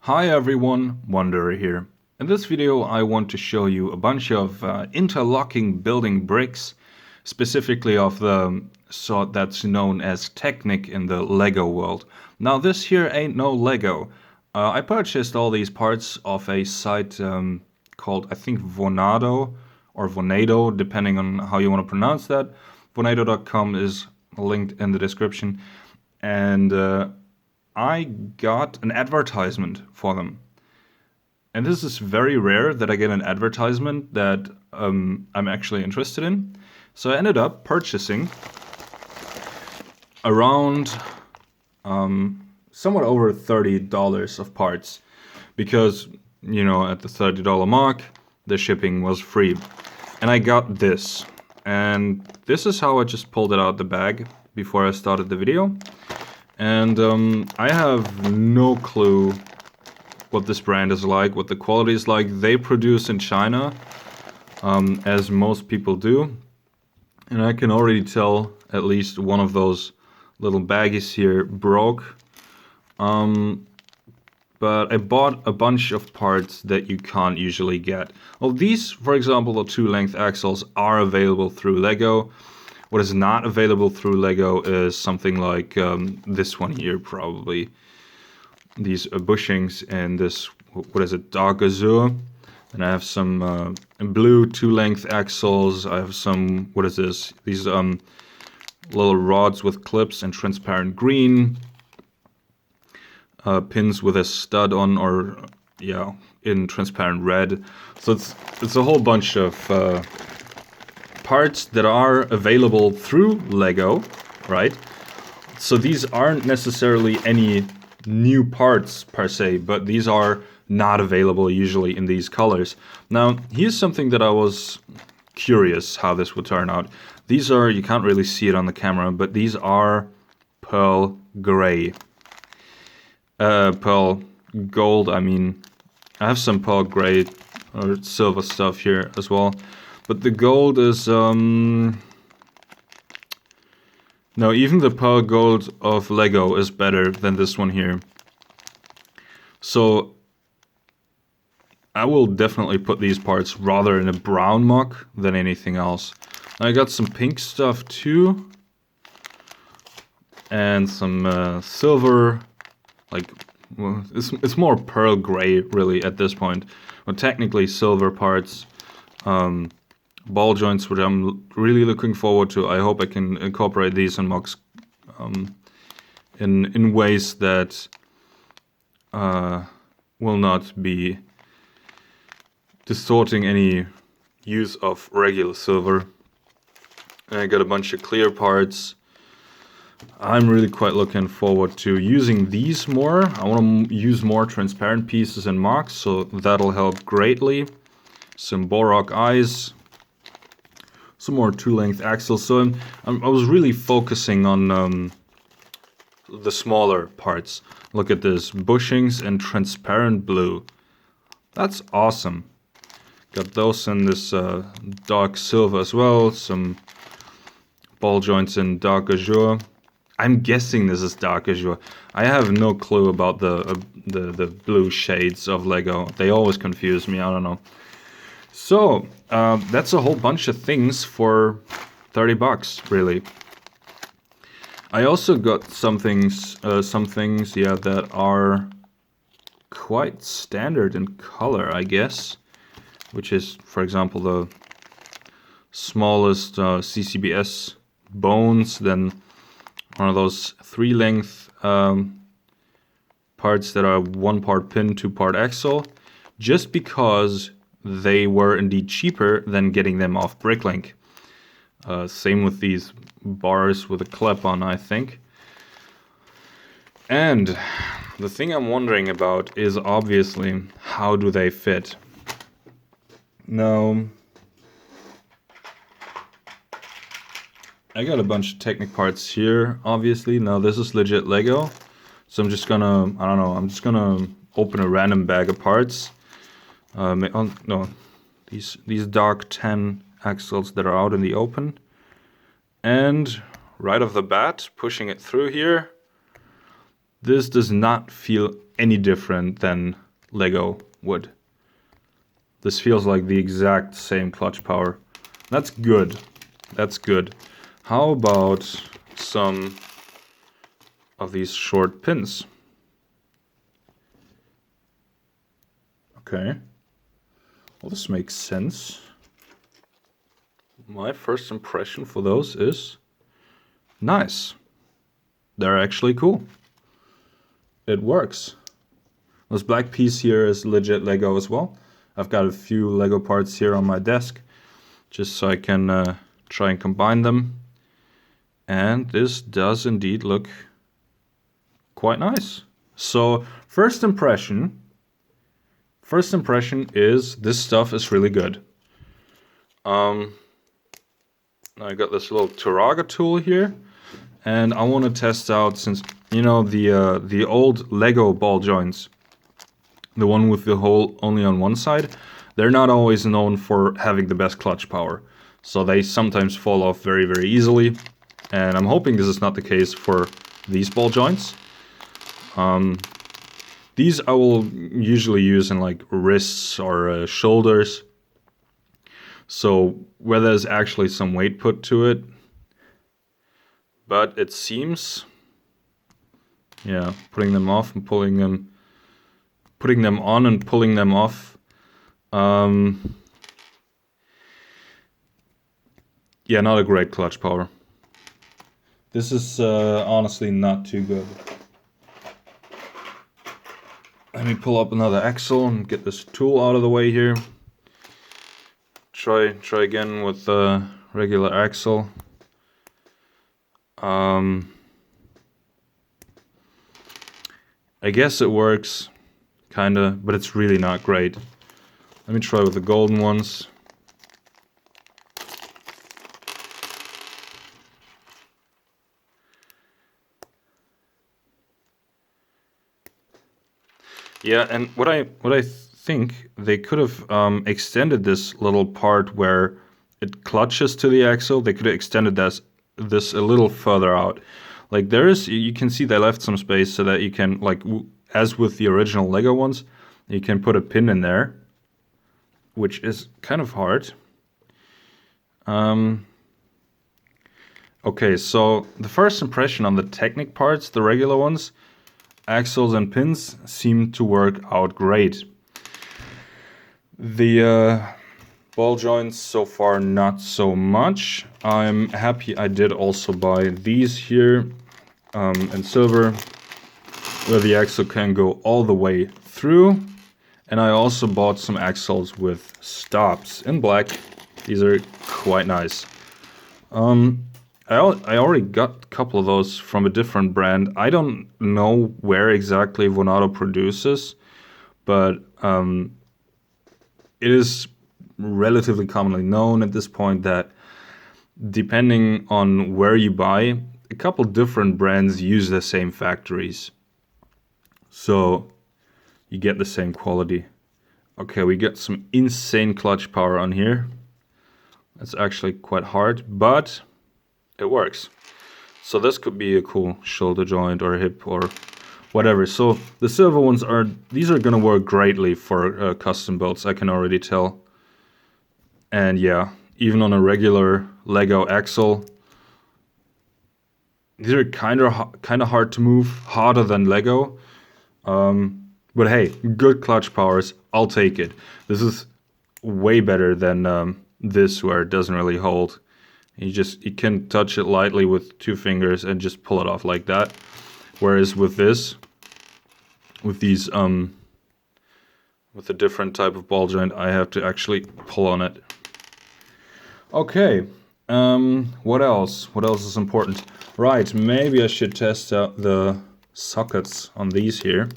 Hi everyone, Wanderer here. In this video I want to show you a bunch of interlocking building bricks, specifically of the sort that's known as Technic in the Lego world. Now this here ain't no Lego. I purchased all these parts off a site called, I think, Vonado or Vonado, depending on how you want to pronounce that. Vonado.com is linked in the description. And I got an advertisement for them. And this is very rare that I get an advertisement that I'm actually interested in. So I ended up purchasing around somewhat over $30 of parts because, you know, at the $30 mark, the shipping was free. And I got this. And this is how I just pulled it out the bag before I started the video. And I have no clue what this brand is like, what the quality is like. They produce in China, as most people do. And I can already tell at least one of those little baggies here broke. But I bought a bunch of parts that you can't usually get. Well, these, for example, the 2-length axles are available through Lego. What is not available through Lego is something like this one here, probably. These bushings and this, what is it, dark azure. And I have some blue 2-length axles. I have some, what is this? These little rods with clips and transparent green. Pins with a stud on, or yeah, in transparent red. So it's a whole bunch of parts that are available through Lego, right? So these aren't necessarily any new parts per se, but these are not available usually in these colors. Now, here's something that I was curious how this would turn out. These are, you can't really see it on the camera, but these are pearl gray. Pearl gold, I mean. I have some pearl gray or silver stuff here as well. But the gold is, no, even the pearl gold of Lego is better than this one here. So I will definitely put these parts rather in a brown muck than anything else. I got some pink stuff too. And some silver, like, well, it's more pearl gray really at this point. But technically silver parts. Ball joints, which I'm really looking forward to. I hope I can incorporate these in mocks in ways that will not be distorting any use of regular silver. And I got a bunch of clear parts. I'm really quite looking forward to using these more. I want to use more transparent pieces in mocks, so that'll help greatly. Some Borok eyes. Some more 2-length axles. So I was really focusing on the smaller parts. Look at this, bushings and transparent blue. That's awesome. Got those in this dark silver as well. Some ball joints in dark azure. I'm guessing this is dark azure. I have no clue about the blue shades of Lego. They always confuse me. I don't know. So, that's a whole bunch of things for $30, really. I also got some things, yeah, that are quite standard in color, I guess. Which is, for example, the smallest CCBS bones, then one of those 3-length parts that are 1-part pin, 2-part axle, just because they were indeed cheaper than getting them off Bricklink. Same with these bars with a clip on, I think. And the thing I'm wondering about is obviously, how do they fit? Now, I got a bunch of Technic parts here, obviously. Now this is legit Lego. So I'm just gonna, I don't know, I'm just gonna open a random bag of parts. No, these dark tan axles that are out in the open. And right off the bat, pushing it through here, This does not feel any different than Lego would. This feels like the exact same clutch power. That's good. That's good. How about some of these short pins? Okay. Well, this makes sense. My first impression for those is nice. They're actually cool. It works. This black piece here is legit Lego as well. I've got a few Lego parts here on my desk, just so I can try and combine them. And this does indeed look quite nice. So first impression is this stuff is really good. I got this little Turaga tool here, and I want to test out, since you know the old Lego ball joints, the one with the hole only on one side, they're not always known for having the best clutch power. So they sometimes fall off very, very easily. And I'm hoping this is not the case for these ball joints. These I will usually use in like wrists or shoulders. So where there's actually some weight put to it. But it seems, yeah, putting them off and putting them on and pulling them off. Yeah, not a great clutch power. This is honestly not too good. Let me pull up another axle and get this tool out of the way here. Try again with the regular axle. I guess it works, kinda, but it's really not great. Let me try with the golden ones. Yeah, and what I think they could have extended this little part where it clutches to the axle. They could have extended this a little further out. Like you can see they left some space so that you can, like as with the original Lego ones, you can put a pin in there, which is kind of hard. Okay, so the first impression on the Technic parts, the regular ones, axles and pins, seem to work out great. The ball joints so far not so much. I'm happy I did also buy these here in silver, where the axle can go all the way through. And I also bought some axles with stops in black. These are quite nice. I already got a couple of those from a different brand. I don't know where exactly Vonado produces, but it is relatively commonly known at this point that depending on where you buy, a couple different brands use the same factories. So you get the same quality. Okay, we get some insane clutch power on here. That's actually quite hard, but it works. So this could be a cool shoulder joint or hip or whatever. So the silver ones are gonna work greatly for custom builds, I can already tell. And yeah, even on a regular Lego axle, these are kind of hard to move, harder than Lego. But hey, good clutch powers, I'll take it. This is way better than this, where it doesn't really hold. You can touch it lightly with 2 fingers and just pull it off like that. Whereas with this, with these with a different type of ball joint, I have to actually pull on it. Okay, what else? What else is important? Right, maybe I should test out the sockets on these here.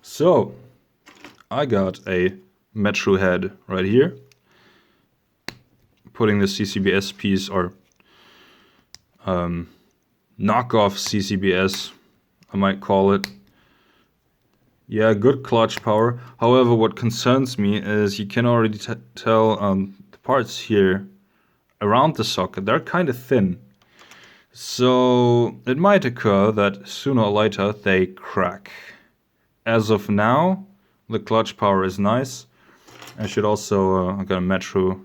So I got a Metro head right here. Putting the CCBS piece, or knockoff CCBS, I might call it. Yeah, good clutch power. However, what concerns me is you can already tell the parts here around the socket, they're kind of thin. So it might occur that sooner or later they crack. As of now, the clutch power is nice. I should also, I got a Metro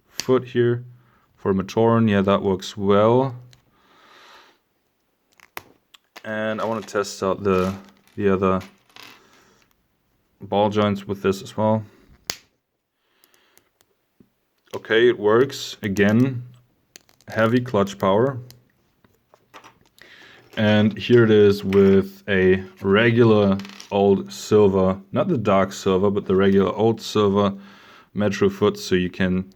foot here for Motoren. Yeah, that works well. And I want to test out the other ball joints with this as well. Okay, it works. Again, heavy clutch power. And here it is with a regular old silver, not the dark silver, but the regular old silver Metro foot. So you can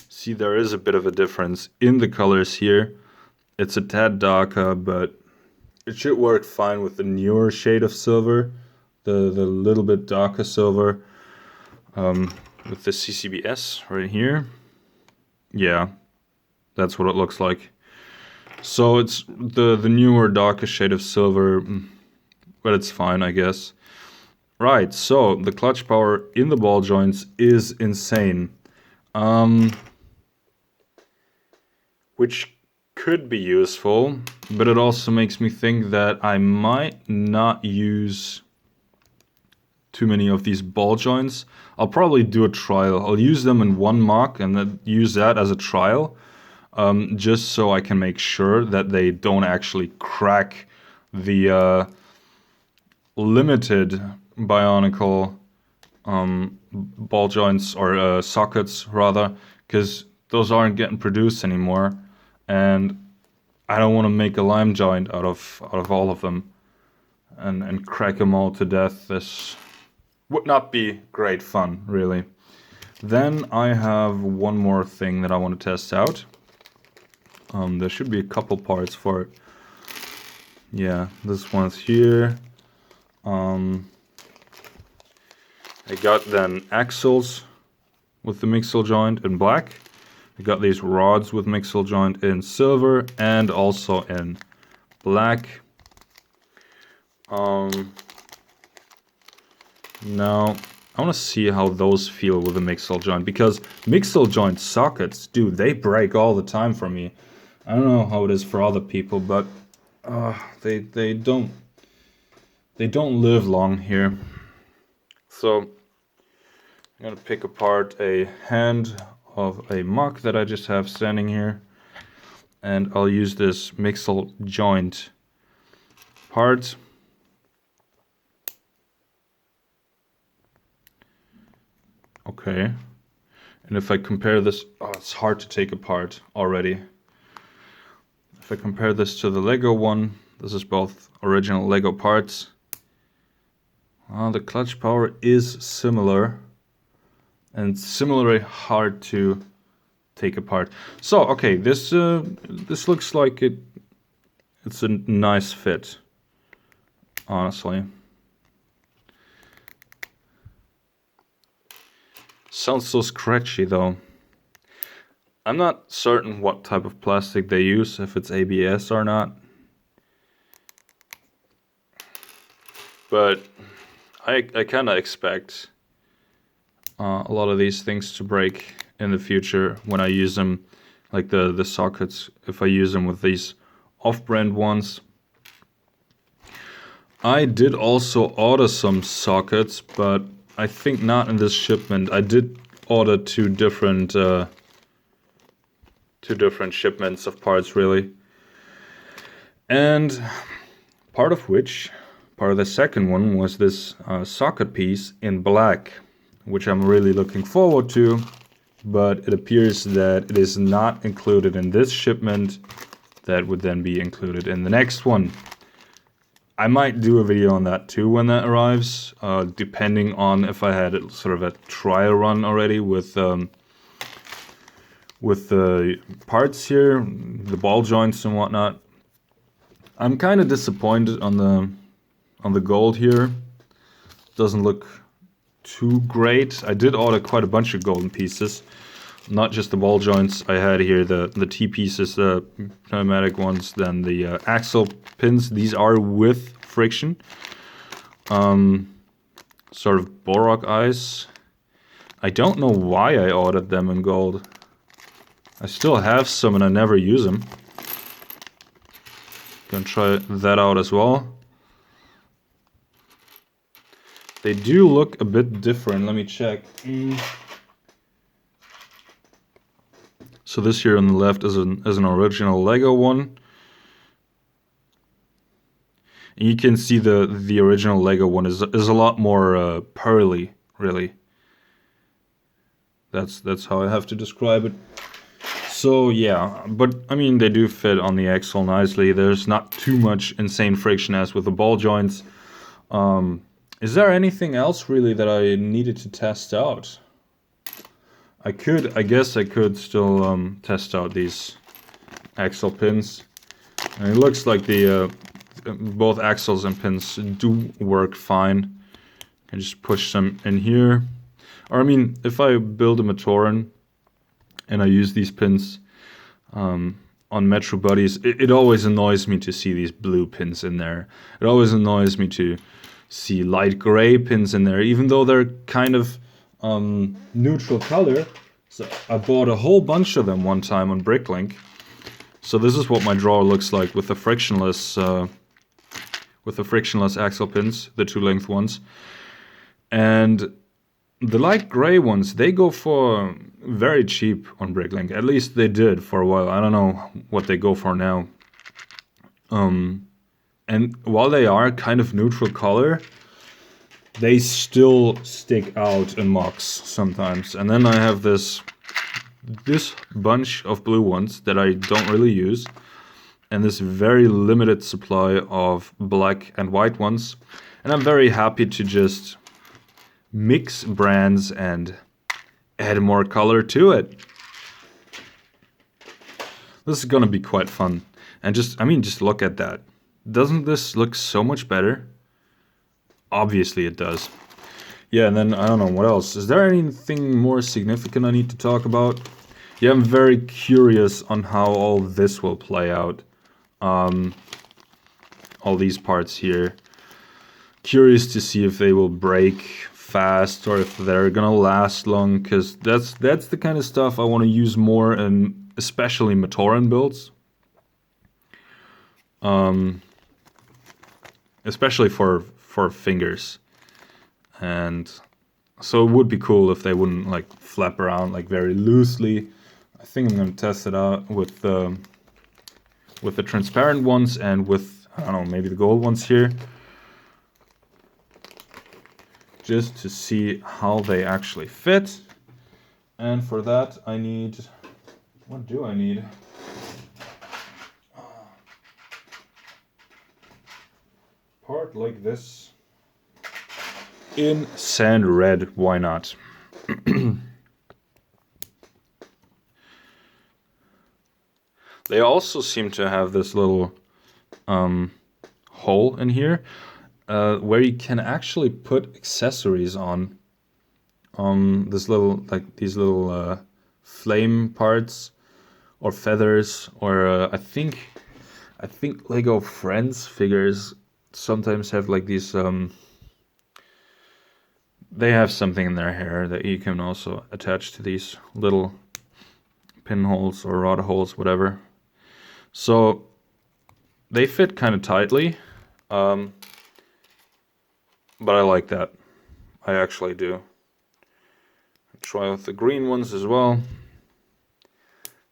see there is a bit of a difference in the colors here. It's a tad darker, but it should work fine with the newer shade of silver, the little bit darker silver, with the CCBS right here. Yeah, that's what it looks like. So it's the newer, darker shade of silver, but it's fine, I guess. Right, so the clutch power in the ball joints is insane. Which could be useful, but it also makes me think that I might not use too many of these ball joints. I'll probably do a trial. I'll use them in one mock and then use that as a trial, just so I can make sure that they don't actually crack the limited Bionicle ball joints, or sockets rather, because those aren't getting produced anymore. And I don't want to make a lime joint out of all of them and crack them all to death. This would not be great fun, really. Then I have one more thing that I want to test out. There should be a couple parts for it. Yeah, this one's here. I got then axles with the Mixel joint in black. I got these rods with Mixel joint in silver and also in black. Now, I want to see how those feel with a Mixel joint, because Mixel joint sockets, dude, they break all the time for me. I don't know how it is for other people, but they don't live long here. So I'm gonna pick apart a hand of a mock that I just have standing here, and I'll use this Mixel joint part. Okay, and if I compare this, oh, it's hard to take apart already. If I compare this to the Lego one, this is both original Lego parts. The clutch power is similar, and similarly hard to take apart. So, okay, this looks like it's a nice fit, honestly. Sounds so scratchy though. I'm not certain what type of plastic they use, if it's ABS or not. But I kind of expect a lot of these things to break in the future when I use them, like the sockets, if I use them with these off-brand ones. I did also order some sockets, but I think not in this shipment. I did order two different shipments of parts, really. And part of the second one was this socket piece in black, which I'm really looking forward to, but it appears that it is not included in this shipment. That would then be included in the next one. I might do a video on that too when that arrives, depending on if I had sort of a trial run already with the parts here, the ball joints and whatnot. I'm kind of disappointed on the gold here. Doesn't look too great. I did order quite a bunch of golden pieces, not just the ball joints. I had here the T pieces, the pneumatic ones, then the axle pins. These are with friction, sort of Borak eyes. I don't know why I ordered them in gold. I still have some and I never use them. Gonna try that out as well. They do look a bit different. Let me check. So this here on the left is an original Lego one. And you can see the original Lego one is a lot more pearly, really. That's how I have to describe it. So yeah, but I mean they do fit on the axle nicely. There's not too much insane friction as with the ball joints. Is there anything else really that I needed to test out? I guess I could still test out these axle pins. And it looks like the both axles and pins do work fine. I just push them in here. Or I mean, if I build a Matoran and I use these pins on Metro bodies, it always annoys me to see these blue pins in there. It always annoys me to see light gray pins in there, even though they're kind of neutral color. So I bought a whole bunch of them one time on Bricklink. So this is what my drawer looks like with the frictionless axle pins, the 2-length ones. And the light gray ones, they go for very cheap on Bricklink. At least they did for a while. I don't know what they go for now. And while they are kind of neutral color, they still stick out in mocks sometimes. And then I have this bunch of blue ones that I don't really use, and this very limited supply of black and white ones. And I'm very happy to just mix brands and add more color to it. This is gonna be quite fun. And just look at that. Doesn't this look so much better? Obviously it does. Yeah, and then I don't know what else. Is there anything more significant I need to talk about? Yeah, I'm very curious on how all this will play out. All these parts here. Curious to see if they will break fast or if they're gonna last long, because that's the kind of stuff I want to use more in especially Matoran builds. Especially for fingers. And so it would be cool if they wouldn't like flap around like very loosely. I think I'm gonna test it out with the transparent ones and with, I don't know, maybe the gold ones here. Just to see how they actually fit. And for that I need, what do I need? Part like this in sand red, why not? They also seem to have this little hole in here where you can actually put accessories on this little, like these little flame parts or feathers, or I think Lego Friends figures sometimes have like these they have something in their hair that you can also attach to these little pinholes or rod holes, whatever. So they fit kind of tightly, but I like that. I actually do. Try with the green ones as well.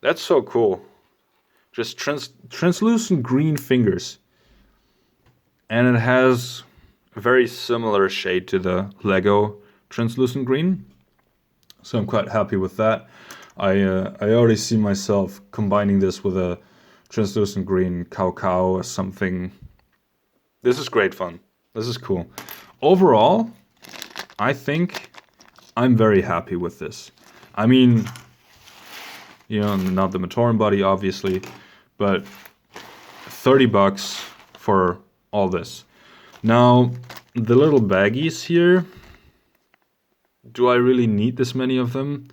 That's so cool. Just translucent green fingers. And it has a very similar shade to the Lego translucent green. So I'm quite happy with that. I already see myself combining this with a translucent green cow or something. This is great fun. This is cool. Overall, I think I'm very happy with this. I mean, you know, not the Matoran body, obviously, but $30 for all this. Now, the little baggies here, do I really need this many of them?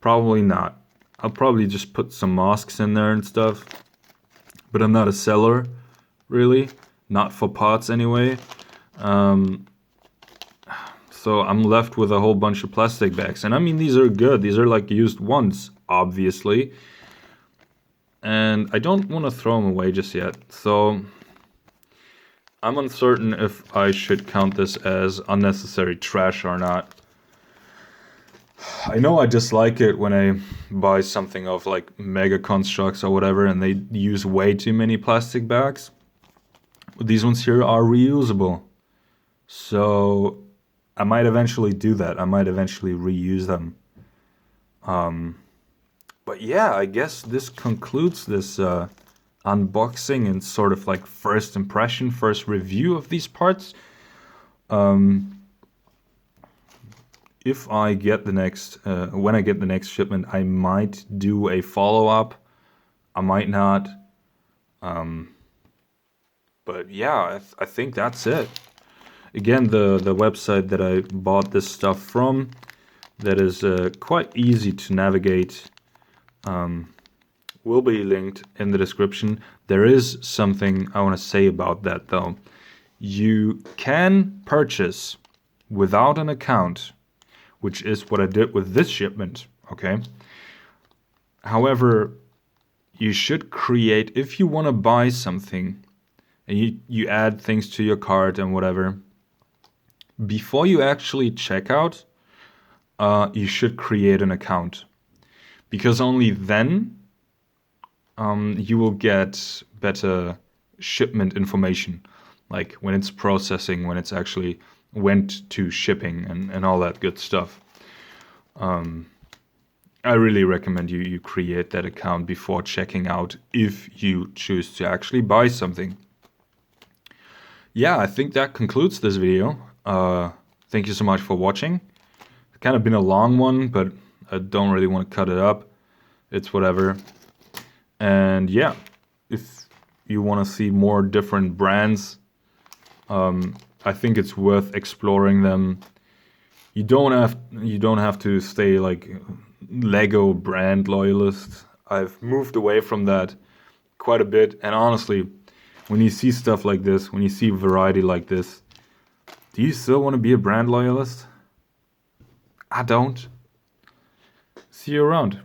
Probably not. I'll probably just put some masks in there and stuff. But I'm not a seller, really. Not for pots anyway. So I'm left with a whole bunch of plastic bags. And I mean, these are good. These are like used once, obviously. and I don't want to throw them away just yet. So I'm uncertain if I should count this as unnecessary trash or not. I know I dislike it when I buy something of like Mega Constructs or whatever and they use way too many plastic bags. These ones here are reusable. So I might eventually do that. I might eventually reuse them. But yeah, I guess this concludes this unboxing and sort of like first impression, first review of these parts. If I get the next, when I get the next shipment, I might do a follow-up. I might not. But yeah, I think that's it. Again, the website that I bought this stuff from, that is quite easy to navigate, will be linked in the description. There is something I want to say about that though. You can purchase without an account, which is what I did with this shipment, okay? However, you should create, if you want to buy something, and you add things to your cart and whatever, before you actually check out, you should create an account. Because only then you will get better shipment information, like when it's processing, when it's actually went to shipping and all that good stuff. I really recommend you create that account before checking out if you choose to actually buy something. Yeah, I think that concludes this video. Thank you so much for watching. It's kind of been a long one, but I don't really want to cut it up. It's whatever. And yeah, if you want to see more different brands, I think it's worth exploring them. You don't have to stay like Lego brand loyalist. I've moved away from that quite a bit, and honestly, when you see stuff like this, when you see variety like this, do you still want to be a brand loyalist? I don't. See you around.